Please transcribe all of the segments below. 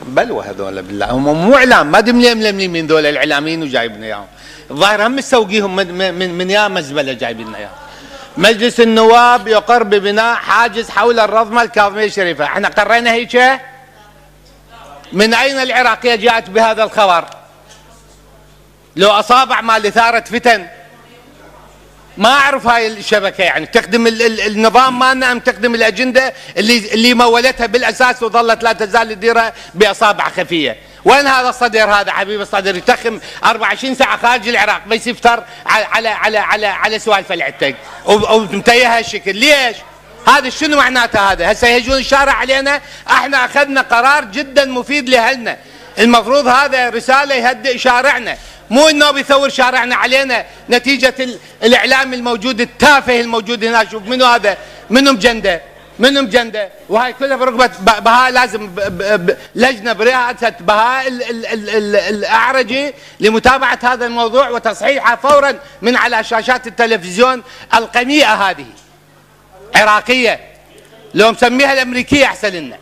بلوى هذول بالله، هم مو اعلام، ما ملمين ذول الاعلاميين وجايبنا اياهم. الظاهر هم مسوقيهم من يام الزبله جايبين لنا اياهم. مجلس النواب يقر ببناء حاجز حول الرضمه الكاظميه الشريفه، احنا قرينا هيك؟ من اين العراقيه جاءت بهذا الخبر؟ لو اصابع مال اثاره فتن. ما اعرف هاي الشبكه يعني تخدم النظام مالنا ام تخدم الاجنده اللي مولتها بالاساس وظلت لا تزال تديرها باصابع خفيه. وين هذا الصدر هذا حبيب الصدر يتخم 24 ساعه خارج العراق بس يفتر على سوالف العتق ومتيه هالشكل. ليش؟ هذا شنو معناته؟ هذا هسه يهجون الشارع علينا. احنا اخذنا قرار جدا مفيد لاهلنا، المفروض هذا رساله يهدئ شارعنا، مو انه بيثور شارعنا علينا نتيجه الاعلام الموجود التافه الموجود هنا. شوف منو هذا؟ منو مجنده وهاي كلها برقبه بهاء. لازم لجنه برئاسه بهاء الاعرجي لمتابعه هذا الموضوع وتصحيحه فورا من على شاشات التلفزيون القميئه هذه عراقيه، لو مسميها الامريكيه احسن لنا.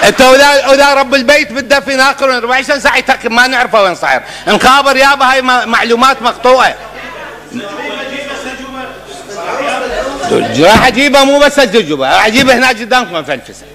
انت وذا رب البيت بده في ناقر 24 ساعه يتركب، ما نعرفه وين صاير. نخابر يابا هاي معلومات مقطوعه. راح اجيبها مو بس الجوجبه، راح اجيبها هنا قدامكم مفلفسه.